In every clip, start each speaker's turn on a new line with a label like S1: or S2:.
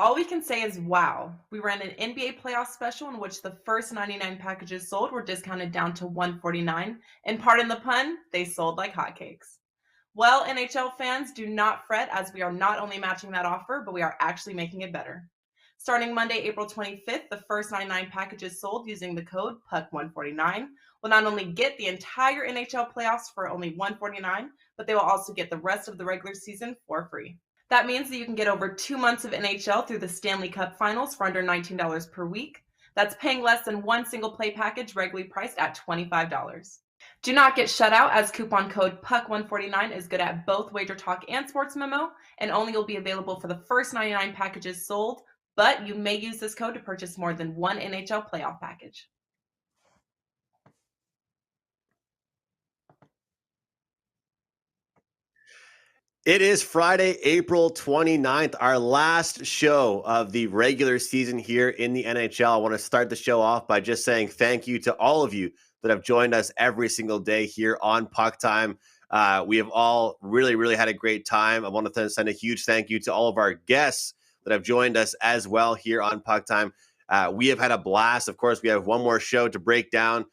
S1: All we can say is wow. We ran an NBA playoff special in which the first 99 packages sold were discounted down to $149, and pardon the pun, they sold like hotcakes. Well, NHL fans, do not fret, as we are not only matching that offer, but we are actually making it better. Starting Monday, April 25th, the first 99 packages sold using the code PUCK149 will not only get the entire NHL playoffs for only $149, but they will also get the rest of the regular season for free. That means that you can get over 2 months of NHL through the Stanley Cup Finals for under $19 per week. That's paying less than one single play package regularly priced at $25. Do not get shut out, as coupon code PUCK149 is good at both WagerTalk and Sports Memo, and only will be available for the first 99 packages sold, but you may use this code to purchase more than one NHL playoff package.
S2: It is Friday, April 29th, our last show of the regular season here in the NHL. I want to start the show off by just saying thank you to all of you that have joined us every single day here on Puck Time. We have all really had a great time. I want to send a huge thank you to all of our guests that have joined us as well here on Puck Time. We have had a blast. Of course, we have one more show to break down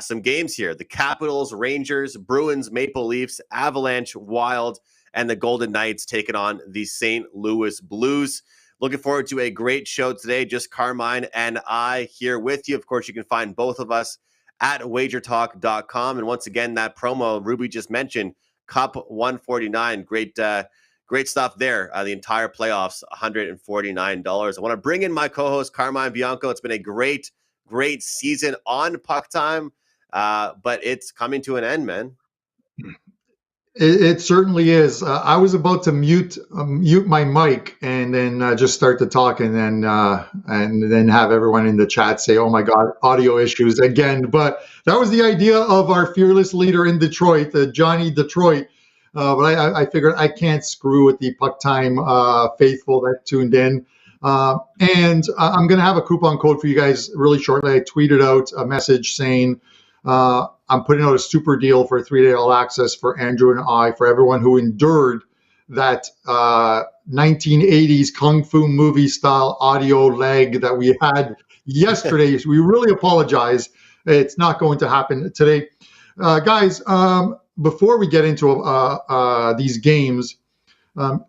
S2: some games here. The Capitals, Rangers, Bruins, Maple Leafs, Avalanche, Wild, and the Golden Knights taking on the St. Louis Blues. Looking forward to a great show today. Just Carmine and I here with you. Of course, you can find both of us at WagerTalk.com. And once again, that promo Ruby just mentioned, Cup 149, great stuff there. The entire playoffs, $149. I want to bring in my co-host, Carmine Bianco. It's been a great season on Puck Time, but it's coming to an end, man.
S3: It certainly is. I was about to mute my mic and then just start to talk, and then have everyone in the chat say, "Oh my God, audio issues again." But that was the idea of our fearless leader in Detroit, Johnny Detroit. But I figured I can't screw with the Puck Time faithful that tuned in. And I'm going to have a coupon code for you guys really shortly. I tweeted out a message saying, I'm putting out a super deal for 3-day all access for Andrew and I, for everyone who endured that 1980s Kung Fu movie style audio lag that we had yesterday. So we really apologize. It's not going to happen today. Guys, before we get into these games,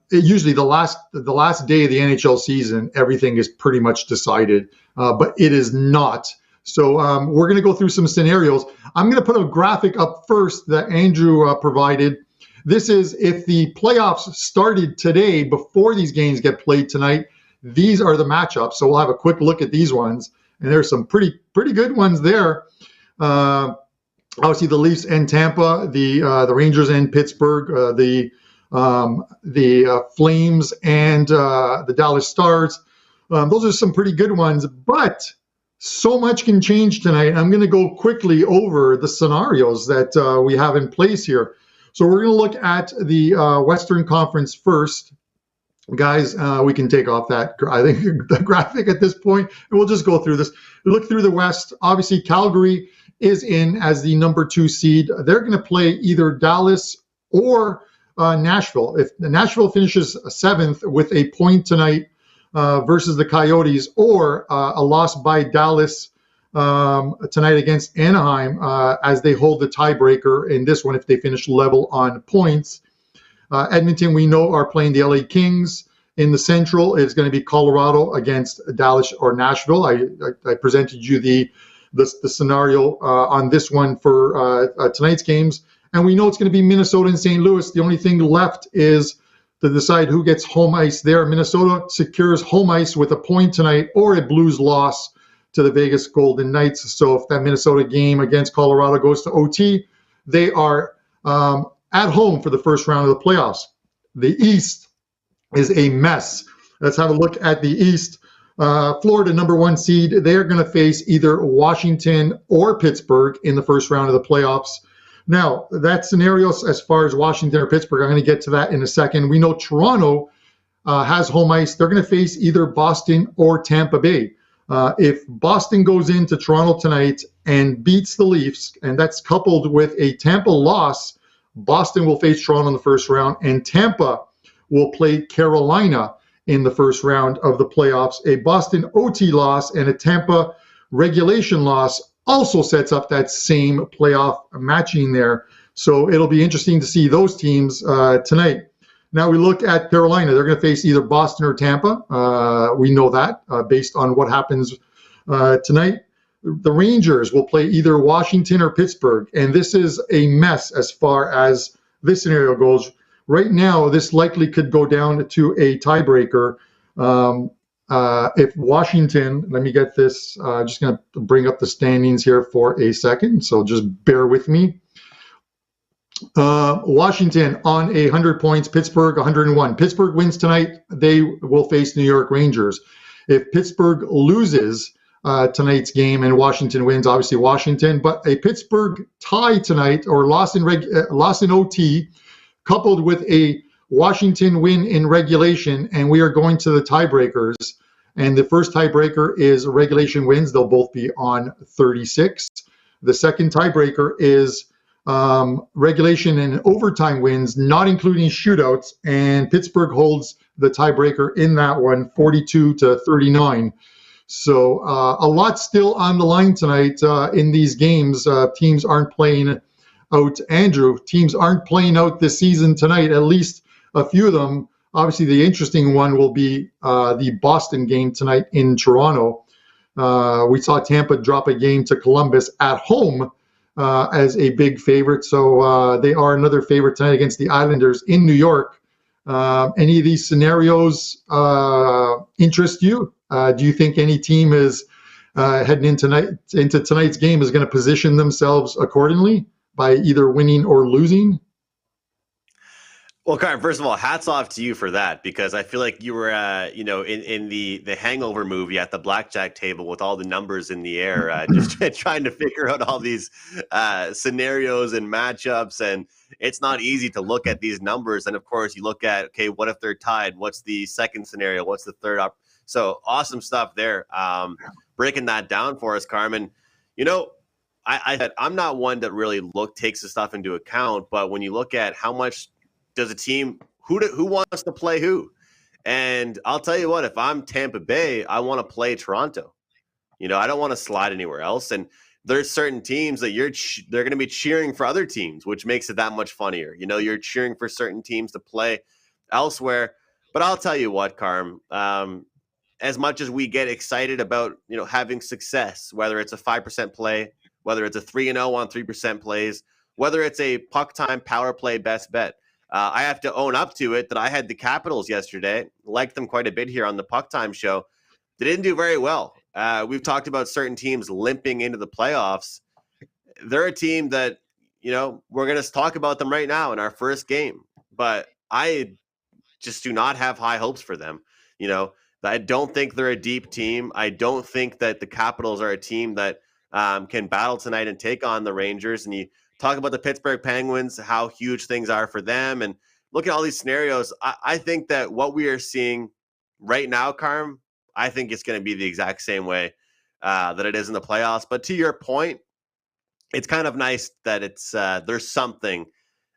S3: usually the last day of the NHL season, everything is pretty much decided, but it is not. So we're going to go through some scenarios. I'm going to put a graphic up first that Andrew provided. This is if the playoffs started today before these games get played tonight. These are the matchups. So we'll have a quick look at these ones, and there's some pretty good ones there. Obviously, the Leafs and Tampa, the Rangers and Pittsburgh, the Flames and the Dallas Stars. Those are some pretty good ones, but so much can change tonight. I'm going to go quickly over the scenarios that we have in place here. So we're going to look at the Western Conference first. Guys, we can take off that, I think, the graphic at this point, and we'll just go through this. Look through the West. Obviously, Calgary is in as the number 2 seed. They're going to play either Dallas or Nashville. If Nashville finishes 7th with a point tonight, versus the Coyotes, or a loss by Dallas tonight against Anaheim as they hold the tiebreaker in this one if they finish level on points. Edmonton, we know, are playing the LA Kings. In the Central, it's going to be Colorado against Dallas or Nashville. I presented you the scenario on this one for tonight's games. And we know it's going to be Minnesota and St. Louis. The only thing left is to decide who gets home ice there. Minnesota secures home ice with a point tonight, or a Blues loss to the Vegas Golden Knights. So if that Minnesota game against Colorado goes to OT, they are at home for the first round of the playoffs. The East is a mess. Let's have a look at the East. Florida, number 1 seed, they are going to face either Washington or Pittsburgh in the first round of the playoffs. Now, that scenario as far as Washington or Pittsburgh, I'm going to get to that in a second. We know Toronto has home ice. They're going to face either Boston or Tampa Bay. If Boston goes into Toronto tonight and beats the Leafs, and that's coupled with a Tampa loss, Boston will face Toronto in the first round, and Tampa will play Carolina in the first round of the playoffs. A Boston OT loss and a Tampa regulation loss also sets up that same playoff matching there. So it'll be interesting to see those teams tonight. Now we look at Carolina. They're going to face either Boston or Tampa. We know that based on what happens tonight. The Rangers will play either Washington or Pittsburgh, and this is a mess as far as this scenario goes. Right now, this likely could go down to a tiebreaker. If Washington, let me get this, just going to bring up the standings here for a second, so just bear with me. Washington on 100 points, Pittsburgh 101. Pittsburgh wins tonight, they will face New York Rangers. If Pittsburgh loses tonight's game and Washington wins, obviously Washington, but a Pittsburgh tie tonight or loss in OT coupled with a Washington win in regulation, and we are going to the tiebreakers. And the first tiebreaker is regulation wins. They'll both be on 36. The second tiebreaker is regulation and overtime wins, not including shootouts, and Pittsburgh holds the tiebreaker in that one, 42-39. So a lot still on the line tonight in these games. Teams aren't playing out, Andrew. Teams aren't playing out this season tonight, at least a few of them. Obviously, the interesting one will be the Boston game tonight in Toronto. We saw Tampa drop a game to Columbus at home as a big favorite. So they are another favorite tonight against the Islanders in New York. Any of these scenarios interest you? Do you think any team is heading into tonight's game is going to position themselves accordingly by either winning or losing?
S2: Well, Carm, first of all, hats off to you for that, because I feel like you were, in the Hangover movie at the blackjack table with all the numbers in the air, just trying to figure out all these scenarios and matchups. And it's not easy to look at these numbers. And of course, you look at, okay, what if they're tied? What's the second scenario? What's the third up? So awesome stuff there. Breaking that down for us, Carmen. I'm not one that really takes the stuff into account, but when you look at how much does a team, who wants to play who? And I'll tell you what, if I'm Tampa Bay, I want to play Toronto. I don't want to slide anywhere else. And there's certain teams that they're going to be cheering for other teams, which makes it that much funnier. You're cheering for certain teams to play elsewhere. But I'll tell you what, Carm, as much as we get excited about, having success, whether it's a 5% play, whether it's a 3-0 on 3% plays, whether it's a puck time power play best bet, I have to own up to it that I had the Capitals yesterday, liked them quite a bit here on the Puck Time show. They didn't do very well. We've talked about certain teams limping into the playoffs. They're a team that, we're going to talk about them right now in our first game, but I just do not have high hopes for them. I don't think they're a deep team. I don't think that the Capitals are a team that can battle tonight and take on the Rangers. And you talk about the Pittsburgh Penguins, how huge things are for them. And look at all these scenarios. I think that what we are seeing right now, Carm, I think it's going to be the exact same way that it is in the playoffs. But to your point, it's kind of nice that it's there's something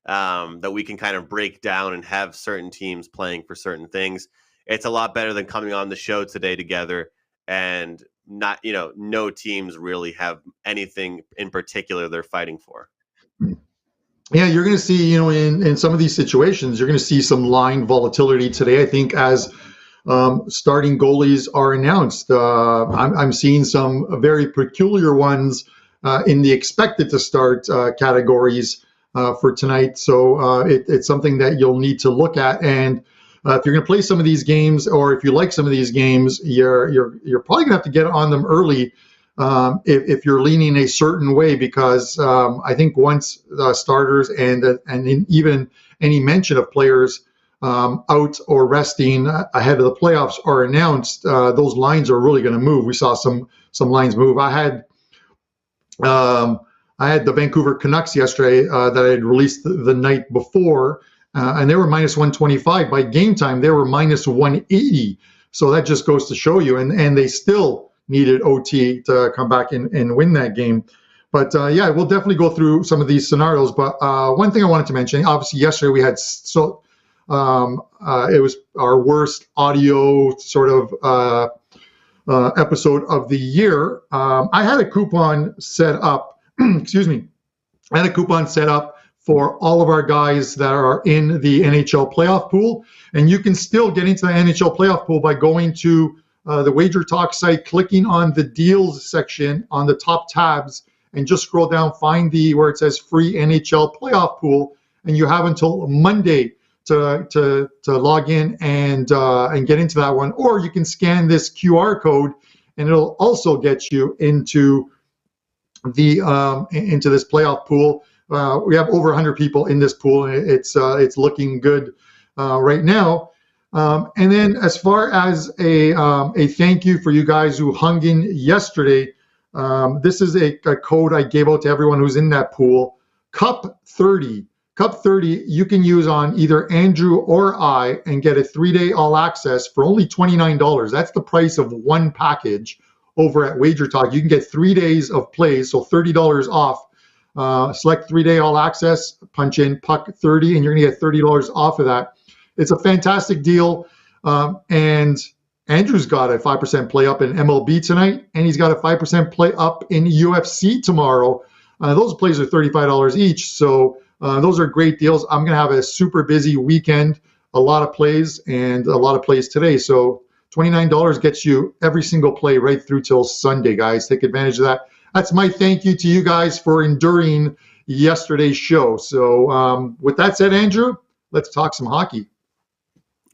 S2: that we can kind of break down and have certain teams playing for certain things. It's a lot better than coming on the show today together and not, no teams really have anything in particular they're fighting for.
S3: Yeah, you're going to see, in some of these situations, you're going to see some line volatility today. I think as starting goalies are announced, I'm seeing some very peculiar ones in the expected to start categories for tonight. So it's something that you'll need to look at. And if you're going to play some of these games, or if you like some of these games, you're probably going to have to get on them early. If you're leaning a certain way, because I think once starters and even any mention of players out or resting ahead of the playoffs are announced, those lines are really going to move. We saw some lines move. I had the Vancouver Canucks yesterday that I had released the night before, and they were minus 125. By game time, they were minus 180. So that just goes to show you, and they still needed OT to come back and win that game. But yeah, we'll definitely go through some of these scenarios. But one thing I wanted to mention, obviously yesterday we had It was our worst audio sort of episode of the year. I had a coupon set up, excuse me, I had a coupon set up for all of our guys that are in the NHL playoff pool. And you can still get into the NHL playoff pool by going to the WagerTalk site, clicking on the deals section on the top tabs, and just scroll down, find where it says free NHL playoff pool, and you have until Monday to log in and get into that one. Or you can scan this QR code, and it'll also get you into this playoff pool. We have over 100 people in this pool, and it's looking good right now. And then, as far as a thank you for you guys who hung in yesterday, this is a code I gave out to everyone who's in that pool. Cup 30. Cup 30 you can use on either Andrew or I and get a 3-day all access for only $29. That's the price of one package over at WagerTalk. You can get 3 days of plays, so $30 off. Select 3-day all access, punch in puck 30, and you're going to get $30 off of that. It's a fantastic deal. And Andrew's got a 5% play up in MLB tonight, and he's got a 5% play up in UFC tomorrow. Those plays are $35 each. So those are great deals. I'm going to have a super busy weekend, a lot of plays, and a lot of plays today. So $29 gets you every single play right through till Sunday, guys. Take advantage of that. That's my thank you to you guys for enduring yesterday's show. So with that said, Andrew, let's talk some hockey.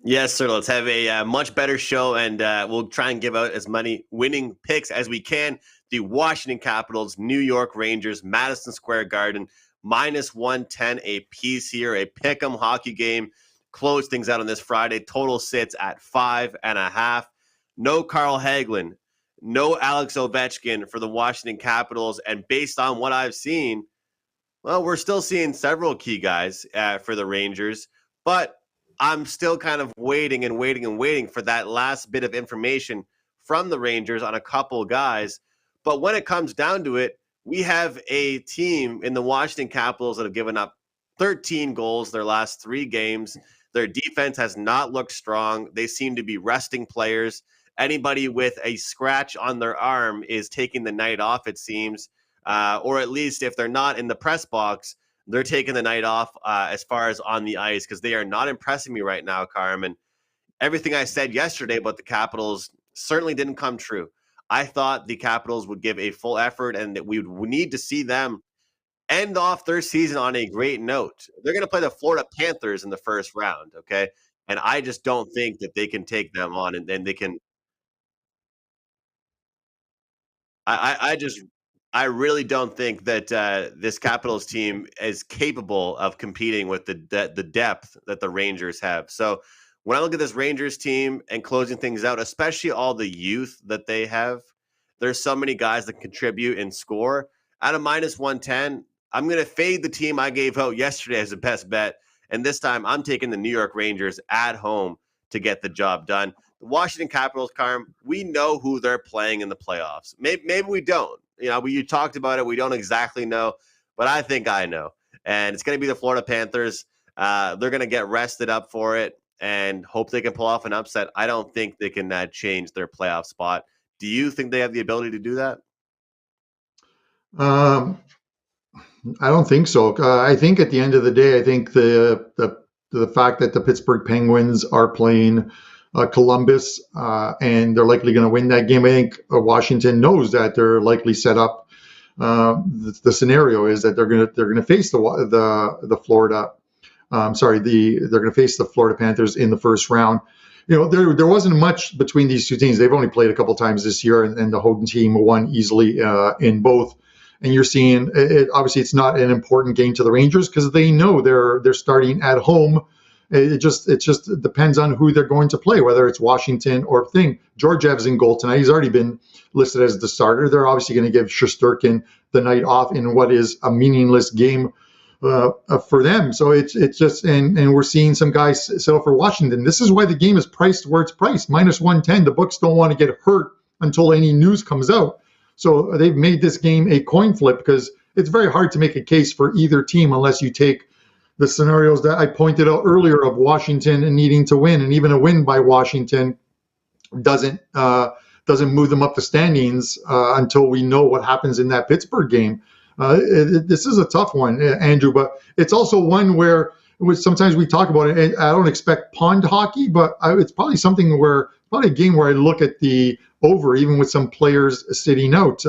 S2: Yes, sir. Let's have a much better show, and we'll try and give out as many winning picks as we can. The Washington Capitals, New York Rangers, Madison Square Garden, -110 a piece here. A pick'em hockey game. Close things out on this Friday. Total sits at 5.5. No Carl Hagelin. No Alex Ovechkin for the Washington Capitals. And based on what I've seen, well, we're still seeing several key guys for the Rangers. But I'm still kind of waiting for that last bit of information from the Rangers on a couple guys. But when it comes down to it, we have a team in the Washington Capitals that have given up 13 goals their last 3 games. Their defense has not looked strong. They seem to be resting players. Anybody with a scratch on their arm is taking the night off, it seems. Or at least if they're not in the press box, they're taking the night off as far as on the ice, because they are not impressing me right now, Carmine. Everything I said yesterday about the Capitals certainly didn't come true. I thought the Capitals would give a full effort and that we would need to see them end off their season on a great note. They're going to play the Florida Panthers in the first round, okay? And I just don't think that they can take them on, and then they can. I really don't think that this Capitals team is capable of competing with the depth that the Rangers have. So when I look at this Rangers team and closing things out, especially all the youth that they have, there's so many guys that contribute and score. At a -110, I'm going to fade the team I gave out yesterday as the best bet. And this time I'm taking the New York Rangers at home to get the job done. The Washington Capitals, Carm, we know who they're playing in the playoffs. Maybe we don't. You talked about it. We don't exactly know, but I think I know. And it's going to be the Florida Panthers. They're going to get rested up for it and hope they can pull off an upset. I don't think they can change their playoff spot. Do you think they have the ability to do that?
S3: I don't think so. I think at the end of the day, I think the fact that the Pittsburgh Penguins are playing Columbus and they're likely going to win that game. I think Washington knows that they're likely set up. The scenario is that they're going to face the Florida. They're going to face the Florida Panthers in the first round. There wasn't much between these two teams. They've only played a couple times this year, and the Houghton team won easily in both. And you're seeing it. Obviously, it's not an important game to the Rangers because they know they're starting at home. It just depends on who they're going to play, whether it's Washington or thing. Georgiev's in goal tonight. He's already been listed as the starter. They're obviously going to give Shesterkin the night off in what is a meaningless game for them. So it's just and we're seeing some guys settle for Washington. This is why the game is priced where it's priced, -110. The books don't want to get hurt until any news comes out. So they've made this game a coin flip because it's very hard to make a case for either team unless you take the scenarios that I pointed out earlier of Washington and needing to win, and even a win by Washington doesn't move them up the standings until we know what happens in that Pittsburgh game. This is a tough one, Andrew, but it's also one where sometimes we talk about it. And I don't expect pond hockey, but it's probably probably a game where I look at the over, even with some players sitting out.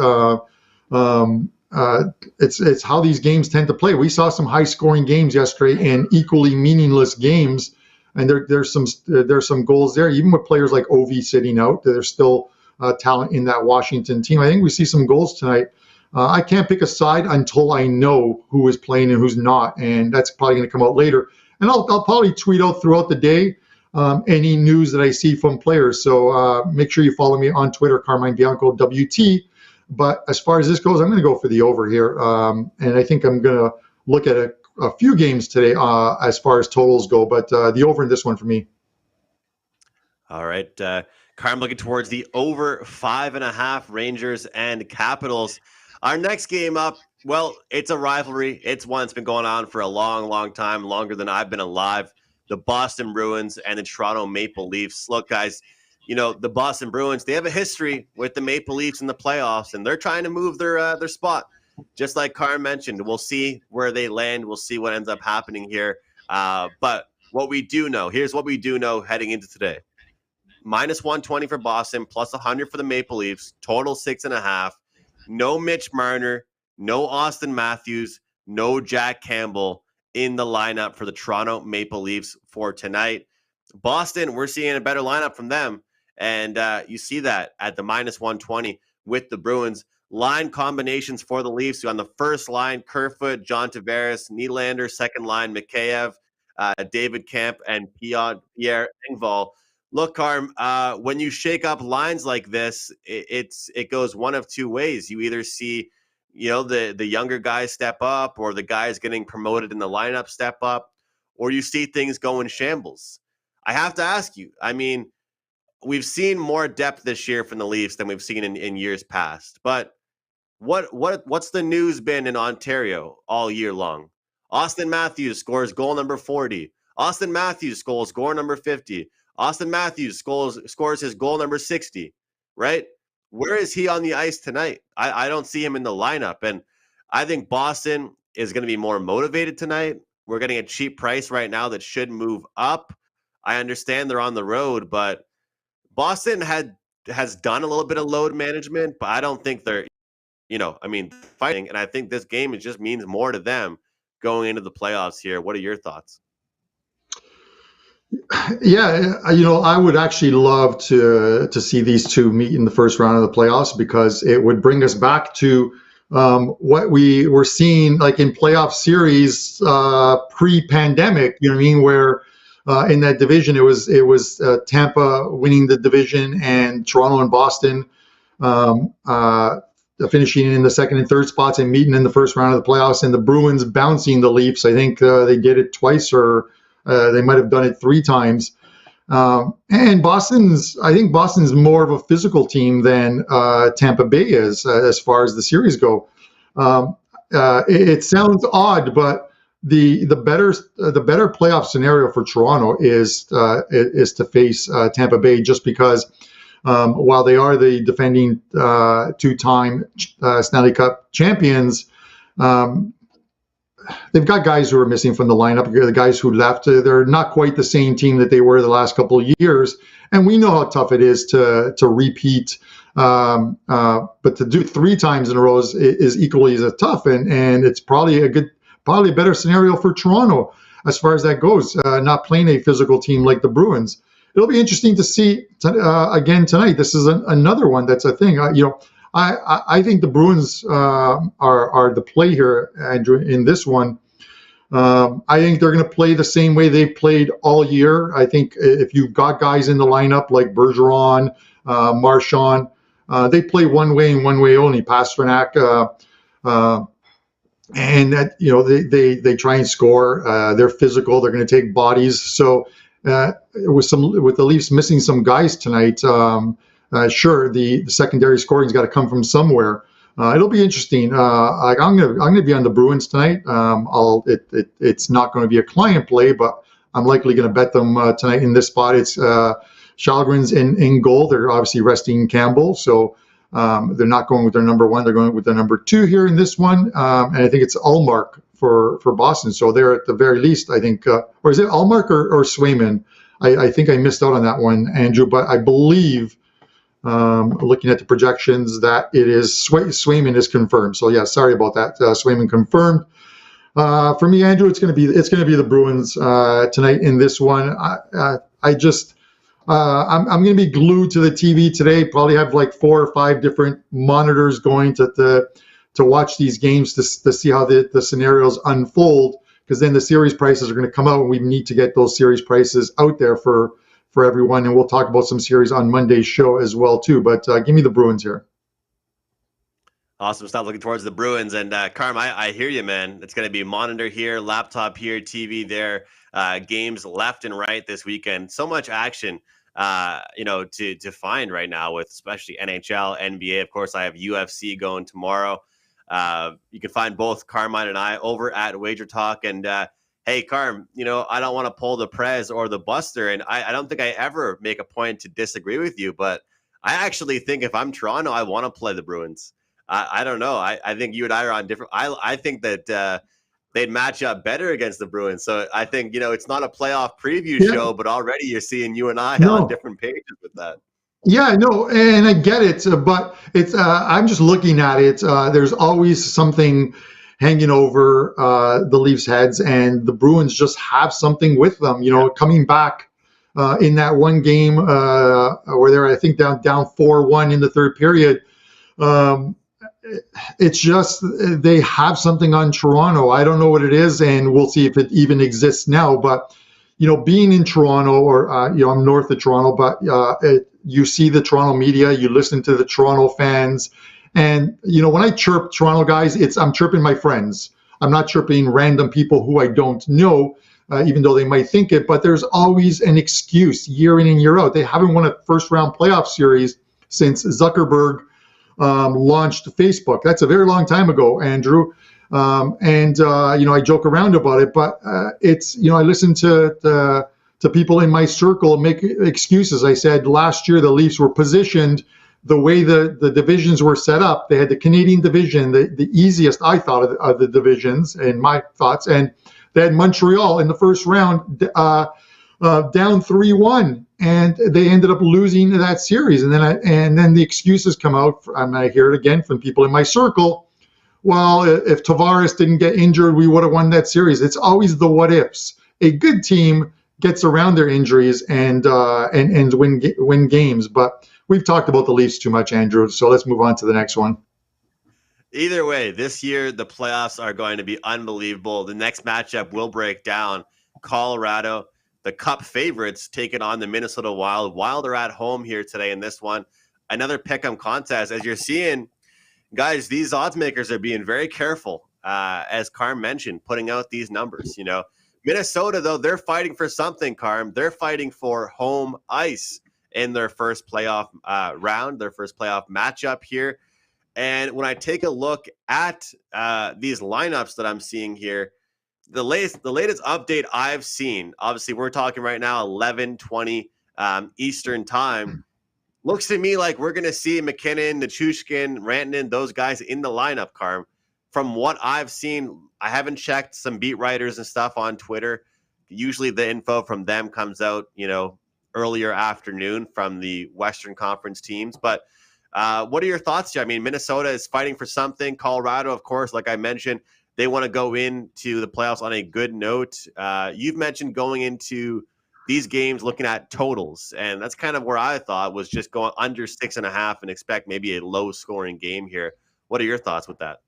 S3: It's how these games tend to play. We saw some high-scoring games yesterday and equally meaningless games, and there's some goals there. Even with players like Ovi sitting out, there's still talent in that Washington team. I think we see some goals tonight. I can't pick a side until I know who is playing and who's not, and that's probably going to come out later. And I'll probably tweet out throughout the day any news that I see from players. So make sure you follow me on Twitter, Carmine Bianco WT. But as far as this goes, I'm going to go for the over here, and I think I'm going to look at a few games today as far as totals go. But the over in this one for me.
S2: All right, Carm looking towards the over 5.5 Rangers and Capitals. Our next game up, well, it's a rivalry. It's one that's been going on for a long, long time, longer than I've been alive. The Boston Bruins and the Toronto Maple Leafs. Look, guys, you know, the Boston Bruins, they have a history with the Maple Leafs in the playoffs, and they're trying to move their spot. Just like Carm mentioned, we'll see where they land. We'll see what ends up happening here. But what we do know, here's what we do know heading into today. Minus 120 for Boston, plus 100 for the Maple Leafs, total 6.5. No Mitch Marner, no Austin Matthews, no Jack Campbell in the lineup for the Toronto Maple Leafs for tonight. Boston, we're seeing a better lineup from them. And you see that at the minus 120 with the Bruins. Line combinations for the Leafs. On the first line, Kerfoot, John Tavares, Nylander. Second line, Mikheyev, David Kampf, and Pierre Engvall. Look, Carm, when you shake up lines like this, it goes one of two ways. You either see, you know, the younger guys step up, or the guys getting promoted in the lineup step up, or you see things go in shambles. I have to ask you, I mean, we've seen more depth this year from the Leafs than we've seen in years past. But what's the news been in Ontario all year long? Austin Matthews scores goal number 40. Austin Matthews scores goal number 50. Austin Matthews scores his goal number 60, right? Where is he on the ice tonight? I don't see him in the lineup. And I think Boston is going to be more motivated tonight. We're getting a cheap price right now that should move up. I understand they're on the road, but Boston has done a little bit of load management, but I don't think they're, fighting. And I think this game, it just means more to them going into the playoffs here. What are your thoughts?
S3: Yeah, I would actually love to see these two meet in the first round of the playoffs, because it would bring us back to what we were seeing like in playoff series pre-pandemic. You know what I mean? Where in that division, it was Tampa winning the division and Toronto and Boston finishing in the second and third spots and meeting in the first round of the playoffs, and the Bruins bouncing the Leafs. I think they did it twice, or they might have done it 3 times. And I think Boston's more of a physical team than Tampa Bay is as far as the series go. It sounds odd, but the better playoff scenario for Toronto is to face Tampa Bay, just because while they are the defending 2-time Stanley Cup champions, they've got guys who are missing from the lineup. The guys who left, they're not quite the same team that they were the last couple of years. And we know how tough it is to repeat. But to do 3 times in a row is equally as tough. And it's probably a better scenario for Toronto as far as that goes, not playing a physical team like the Bruins. It'll be interesting to see again tonight. This is another one that's a thing. I think the Bruins are the play here, Andrew, in this one. I think they're going to play the same way they've played all year. I think if you've got guys in the lineup like Bergeron, Marchand, they play one way and one way only. Pastrnak, and that they try and score. They're physical. They're going to take bodies. So with the Leafs missing some guys tonight. Sure, the secondary scoring's got to come from somewhere, It'll be interesting. I'm gonna be on the Bruins tonight. It's not going to be a client play, but I'm likely going to bet them tonight in this spot. It's Shalgren's in goal. They're obviously resting Campbell, so they're not going with their number one. They're going with their number two here in this one, and I think it's Ullmark for Boston. So they're at the very least, I think, or is it Ullmark or Swayman? I think I missed out on that one, Andrew, but I believe. Looking at the projections, that it is Swayman is confirmed. So yeah, sorry about that. Swayman confirmed. For me, Andrew, it's going to be the Bruins tonight in this one. I'm going to be glued to the TV today. Probably have like 4 or 5 different monitors going to watch these games to see how the scenarios unfold. Because then the series prices are going to come out, and we need to get those series prices out there for everyone, and we'll talk about some series on Monday's show as well too. But give me the Bruins here.
S2: Awesome stuff. Looking towards the Bruins. And Carm, I hear you, man. It's going to be monitor here, laptop here, TV there, games left and right this weekend. So much action, to find right now with especially NHL, NBA. Of course, I have UFC going tomorrow. You can find both Carmine and I over at WagerTalk. And hey, Carm, I don't want to pull the Prez or the Buster, and I don't think I ever make a point to disagree with you, but I actually think if I'm Toronto, I want to play the Bruins. I don't know. I think you and I are on different. I think that they'd match up better against the Bruins. So I think, it's not a playoff preview show, but already you're seeing you and I on different pages with that.
S3: Yeah, no, and I get it, but it's I'm just looking at it. There's always something hanging over the Leafs' heads, and the Bruins just have something with them. Coming back in that one game where they're, I think, down 4-1 in the third period. It's just they have something on Toronto. I don't know what it is, and we'll see if it even exists now. But being in Toronto, or I'm north of Toronto, but you see the Toronto media, you listen to the Toronto fans. And, when I chirp Toronto guys, I'm chirping my friends. I'm not chirping random people who I don't know, even though they might think it. But there's always an excuse year in and year out. They haven't won a first-round playoff series since Zuckerberg launched Facebook. That's a very long time ago, Andrew. I joke around about it. But it's, I listen to people in my circle make excuses. I said last year the Leafs were positioned the way the divisions were set up. They had the Canadian division, the easiest, I thought, of the divisions, in my thoughts. And they had Montreal in the first round down 3-1, and they ended up losing that series. And then the excuses come out, and I hear it again from people in my circle. Well, if Tavares didn't get injured, we would have won that series. It's always the what ifs. A good team gets around their injuries and win games, but we've talked about the Leafs too much, Andrew, so let's move on to the next one.
S2: Either way, this year the playoffs are going to be unbelievable. The next matchup will break down. Colorado, the Cup favorites, taking on the Minnesota Wild. Wild are at home here today in this one. Another pick'em contest. As you're seeing, guys, these odds makers are being very careful, as Carm mentioned, putting out these numbers. Minnesota, though, they're fighting for something, Carm. They're fighting for home ice in their first playoff round, their first playoff matchup here. And when I take a look at these lineups that I'm seeing here, the latest update I've seen, obviously we're talking right now 11:20 Eastern time, looks to me like we're going to see McKinnon, Nichushkin, Rantanen, those guys in the lineup, Carm. From what I've seen, I haven't checked some beat writers and stuff on Twitter. Usually the info from them comes out, earlier afternoon from the Western Conference teams. But what are your thoughts here? I mean, Minnesota is fighting for something. Colorado, of course, like I mentioned, they want to go into the playoffs on a good note. You've mentioned going into these games looking at totals, and that's kind of where I thought was just going under 6.5 and expect maybe a low-scoring game here. What are your thoughts with that?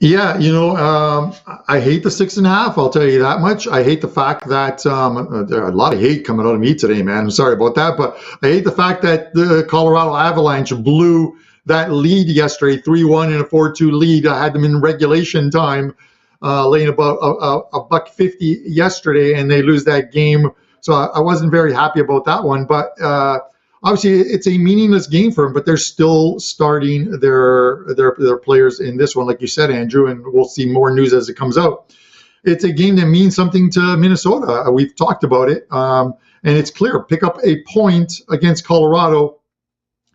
S3: Yeah, I hate the 6.5. I'll tell you that much. I hate the fact that there are a lot of hate coming out of me today, man. I'm sorry about that, but I hate the fact that the Colorado Avalanche blew that lead yesterday, 3-1 and a 4-2 lead. I had them in regulation time, laying about $1.50 yesterday, and they lose that game. So I wasn't very happy about that one. But obviously it's a meaningless game for them, but they're still starting their players in this one, like you said, Andrew, and we'll see more news as it comes out. It's a game that means something to Minnesota. We've talked about it, and it's clear. Pick up a point against Colorado,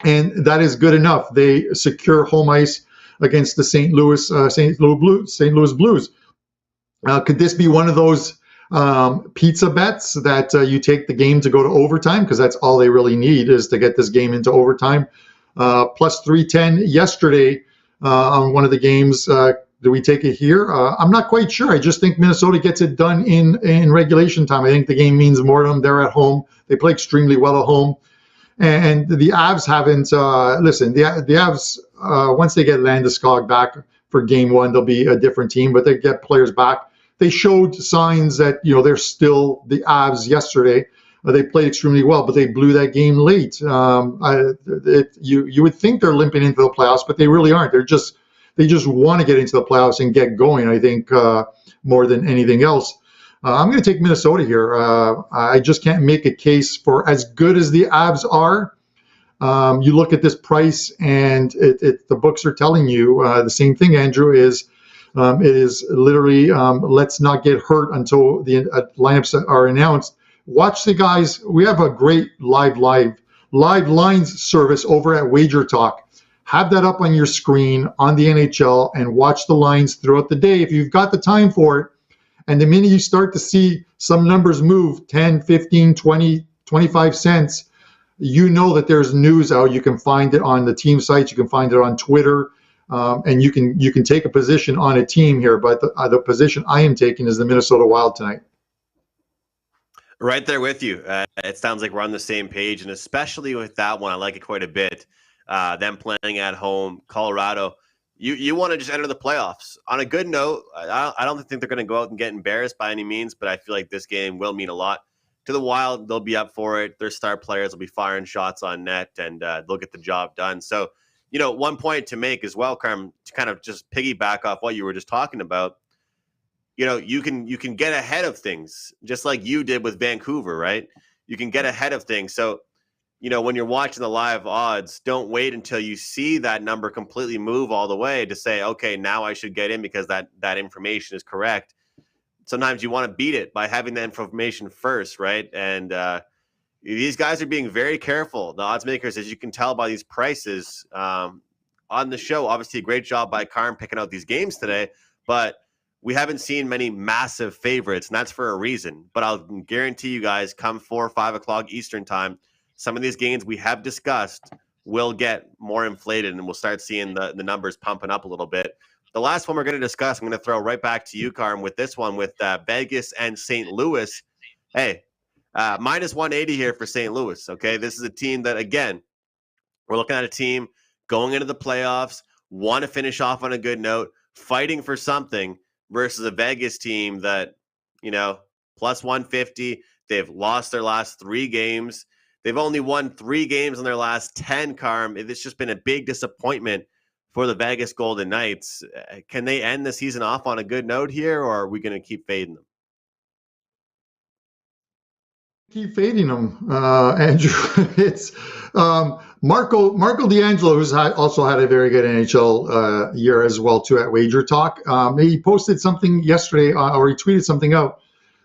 S3: and that is good enough. They secure home ice against the St. Louis Blues. Could this be one of those pizza bets that you take the game to go to overtime? Because that's all they really need is to get this game into overtime. Plus 310 yesterday on one of the games. Do we take it here? I'm not quite sure. I just think Minnesota gets it done in regulation time. I think the game means more to them. They're at home. They play extremely well at home. And the Avs haven't, listen, the Avs, once they get Landeskog back for game one, they'll be a different team, but they get players back. They showed signs that, they're still the Avs yesterday. They played extremely well, but they blew that game late. You would think they're limping into the playoffs, but they really aren't. They just want to get into the playoffs and get going, I think, more than anything else. I'm going to take Minnesota here. I just can't make a case for as good as the Avs are. You look at this price, and the books are telling you the same thing, Andrew, is it is literally let's not get hurt until the lineups are announced. Watch the guys. We have a great live lines service over at WagerTalk. Have that up on your screen on the NHL and watch the lines throughout the day if you've got the time for it. And the minute you start to see some numbers move 10, 15, 20, 25 cents, you know that there's news out. You can find it on the team sites. You can find it on Twitter. And you can take a position on a team here. But the position I am taking is the Minnesota Wild tonight.
S2: Right there with you. It sounds like we're on the same page. And especially with that one, I like it quite a bit. Them playing at home, Colorado. You want to just enter the playoffs. On a good note, I don't think they're going to go out and get embarrassed by any means, but I feel like this game will mean a lot to the Wild. They'll be up for it. Their star players will be firing shots on net, and they'll get the job done. So, one point to make as well, Carm, to kind of just piggyback off what you were just talking about. You can get ahead of things, just like you did with Vancouver, right? You can get ahead of things. So, when you're watching the live odds, don't wait until you see that number completely move all the way to say, okay, now I should get in because that information is correct. Sometimes you want to beat it by having that information first, right? And these guys are being very careful. The odds makers, as you can tell by these prices on the show, obviously a great job by Carm picking out these games today, but we haven't seen many massive favorites, and that's for a reason. But I'll guarantee you guys, come 4 or 5 o'clock Eastern time, some of these games we have discussed will get more inflated, and we'll start seeing the numbers pumping up a little bit. The last one we're going to discuss, I'm going to throw right back to you, Carm, with this one with Vegas and St. Louis. Hey, minus 180 here for St. Louis, okay? This is a team that, again, we're looking at a team going into the playoffs, want to finish off on a good note, fighting for something versus a Vegas team that, plus 150. They've lost their last 3 games. They've only won 3 games in their last 10, Carm. It's just been a big disappointment for the Vegas Golden Knights. Can they end the season off on a good note here, or are we going to keep fading them?
S3: Keep fading them, Andrew. It's Marco D'Angelo, who's also had a very good NHL year as well, too, at WagerTalk. He posted something yesterday, or he tweeted something out,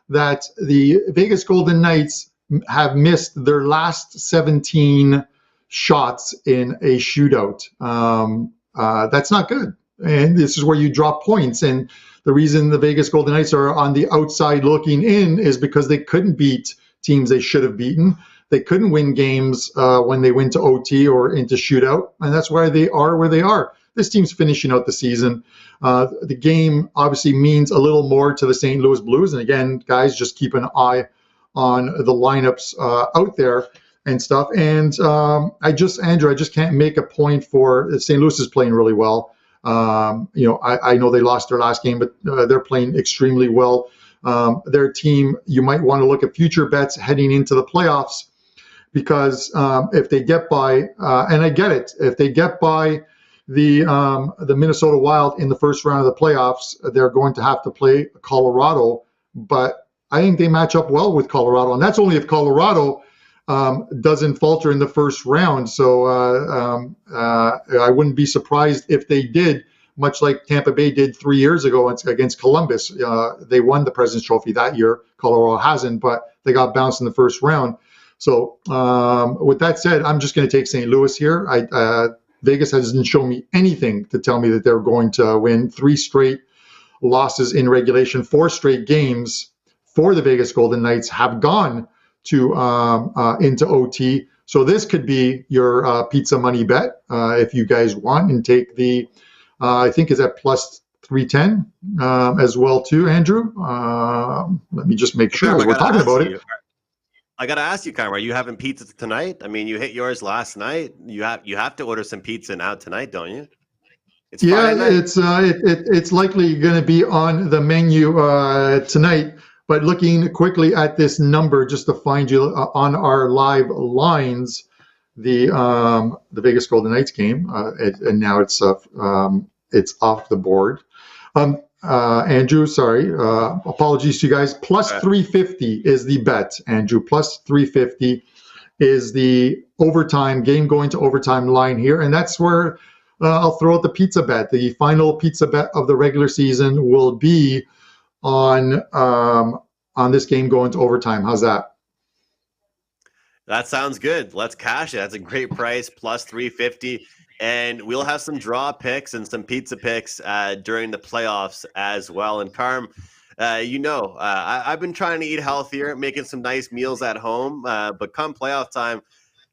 S3: that the Vegas Golden Knights have missed their last 17 shots in a shootout. That's not good. And this is where you drop points. And the reason the Vegas Golden Knights are on the outside looking in is because they couldn't beat teams they should have beaten. They couldn't win games when they went to OT or into shootout. And that's why they are where they are. This team's finishing out the season. The game obviously means a little more to the St. Louis Blues. And again, guys, just keep an eye on the lineups out there and stuff. And Andrew, I just can't make a point for St. Louis is playing really well. I know they lost their last game, but they're playing extremely well. Their team, you might want to look at future bets heading into the playoffs, because if they get by, and I get it, if they get by the Minnesota Wild in the first round of the playoffs, they're going to have to play Colorado. But I think they match up well with Colorado, and that's only if Colorado doesn't falter in the first round. So I wouldn't be surprised if they did, much like Tampa Bay did 3 years ago against Columbus. They won the President's Trophy that year. Colorado hasn't, but they got bounced in the first round. So with that said, I'm just going to take St. Louis here. Vegas hasn't shown me anything to tell me that they're going to win. 3 straight losses in regulation, 4 straight games for the Vegas Golden Knights have gone to into OT. So this could be your pizza money bet if you guys want, and take the I think is at plus 310 as well too, Andrew. Let me just make sure we're talking about it.
S2: I gotta ask you, Carmine, are you having pizza tonight? I mean, you hit yours last night. You have to order some pizza now tonight, don't you?
S3: It's it's likely going to be on the menu tonight. But looking quickly at this number, just to find you on our live lines, the Vegas Golden Knights game, and now it's off the board. Andrew, sorry, apologies to you guys. Plus 350 is the bet, Andrew. Plus 350 is the overtime game going to overtime line here, and that's where I'll throw out the pizza bet. The final pizza bet of the regular season will be on this game going to overtime. How's that?
S2: That sounds good. Let's cash it. That's a great price, plus 350. And we'll have some draw picks and some pizza picks during the playoffs as well. And Carm, I've been trying to eat healthier, making some nice meals at home. But come playoff time,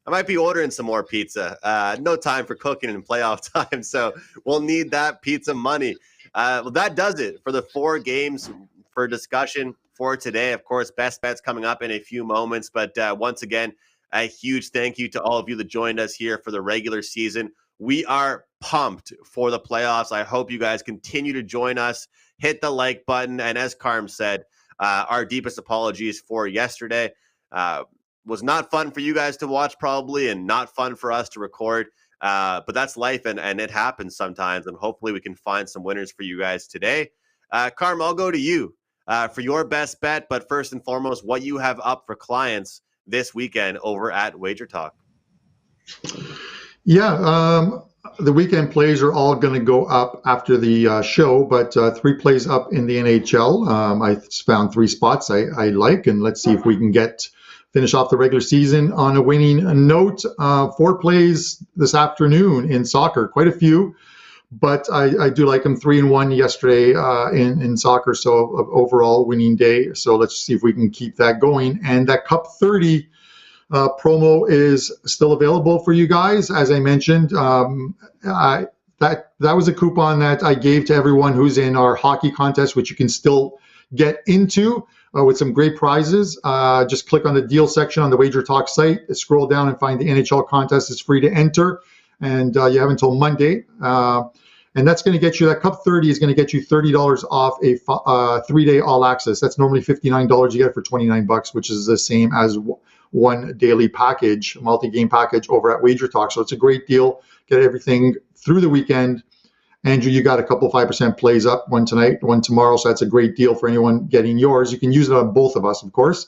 S2: I might be ordering some more pizza. No time for cooking in playoff time. So we'll need that pizza money. Well, that does it for the 4 games for discussion for today. Of course, best bets coming up in a few moments. But once again, a huge thank you to all of you that joined us here for the regular season. We are pumped for the playoffs. I hope you guys continue to join us. Hit the like button. And as Carm said, our deepest apologies for yesterday. Was not fun for you guys to watch probably, and not fun for us to record. But that's life, and it happens sometimes. And hopefully we can find some winners for you guys today. Carm, I'll go to you for your best bet. But first and foremost, what you have up for clients this weekend over at WagerTalk.
S3: Yeah, the weekend plays are all going to go up after the show, but 3 plays up in the NHL. I found 3 spots I like, and let's see if we can finish off the regular season on a winning note. 4 plays this afternoon in soccer, quite a few, but I do like them. 3-1 yesterday in soccer, so overall winning day. So let's see if we can keep that going. And that Cup 30 promo is still available for you guys. As I mentioned, that was a coupon that I gave to everyone who's in our hockey contest, which you can still get into with some great prizes. Just click on the deal section on the WagerTalk site, scroll down and find the NHL contest. It's free to enter, and you have until Monday. And that's going to get you, that Cup 30 is going to get you $30 off a 3-day all access. That's normally $59. You get it for $29, which is the same as one daily package, multi-game package over at WagerTalk. So it's a great deal. Get everything through the weekend. Andrew, you got a couple 5% plays up, one tonight, one tomorrow. So that's a great deal for anyone getting yours. You can use it on both of us, of course.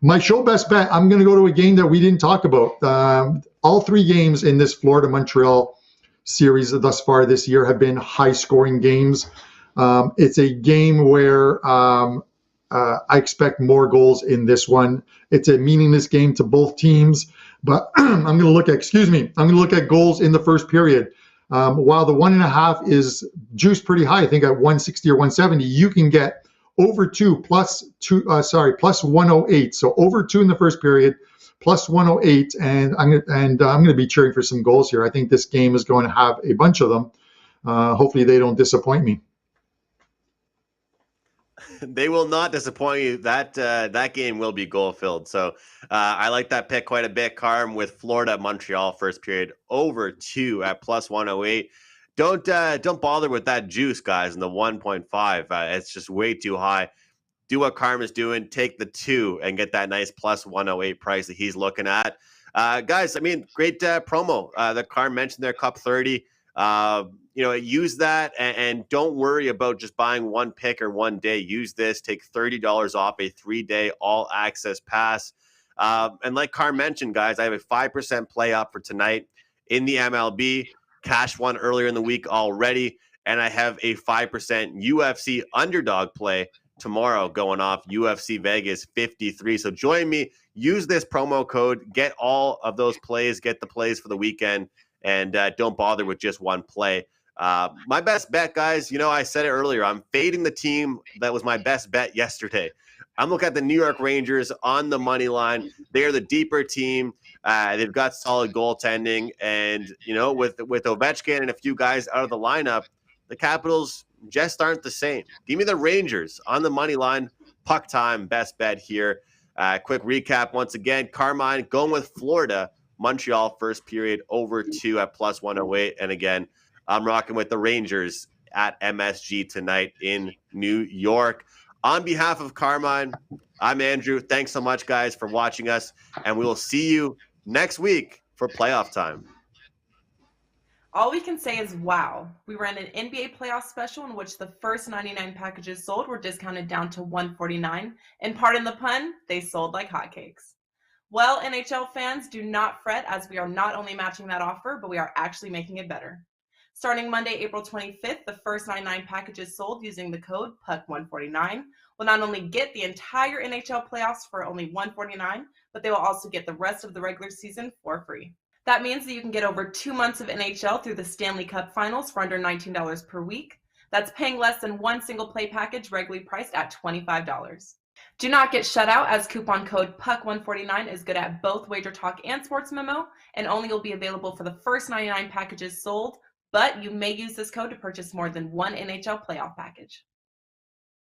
S3: My show best bet, I'm going to go to a game that we didn't talk about. All 3 games in this Florida-Montreal series thus far this year have been high-scoring games. It's a game where I expect more goals in this one. It's a meaningless game to both teams, but I'm going to look at goals in the first period. While the 1.5 is juiced pretty high, I think at 160 or 170, you can get over 2 plus 108. So over 2 in the first period, plus 108, and I'm going to be cheering for some goals here. I think this game is going to have a bunch of them. Hopefully they don't disappoint me.
S2: They will not disappoint you. That game will be goal filled. So I like that pick quite a bit, Carm, with Florida Montreal first period over 2 at plus 108. Don't bother with that juice, guys, in the 1.5. It's just way too high. Do what Carm is doing. Take the 2 and get that nice plus 108 price that he's looking at. Guys, I mean, great promo that Carm mentioned there, Cup 30. Use that and don't worry about just buying one pick or one day. Use this, take $30 off a 3-day all access pass. And like Carm mentioned, guys, I have a 5% play up for tonight in the MLB. Cash one earlier in the week already. And I have a 5% UFC underdog play tomorrow going off UFC Vegas 53. So join me. Use this promo code. Get all of those plays. Get the plays for the weekend. And don't bother with just one play. My best bet, guys, I said it earlier. I'm fading the team that was my best bet yesterday. I'm looking at the New York Rangers on the money line. They're the deeper team. They've got solid goaltending. And, with Ovechkin and a few guys out of the lineup, the Capitals just aren't the same. Give me the Rangers on the money line. Puck time, best bet here. Quick recap once again. Carmine going with Florida. Montreal first period over 2 at plus 108. And again, I'm rocking with the Rangers at MSG tonight in New York. On behalf of Carmine, I'm Andrew. Thanks so much, guys, for watching us. And we will see you next week for playoff time.
S1: All we can say is wow. We ran an NBA playoff special in which the first 99 packages sold were discounted down to $149. And pardon the pun, they sold like hotcakes. Well, NHL fans, do not fret, as we are not only matching that offer, but we are actually making it better. Starting Monday, April 25th, the first 99 packages sold using the code PUCK149 will not only get the entire NHL playoffs for only $149, but they will also get the rest of the regular season for free. That means that you can get over 2 months of NHL through the Stanley Cup Finals for under $19 per week. That's paying less than one single play package regularly priced at $25. Do not get shut out, as coupon code PUCK149 is good at both WagerTalk and Sports Memo, and only will be available for the first 99 packages sold, but you may use this code to purchase more than one NHL playoff package.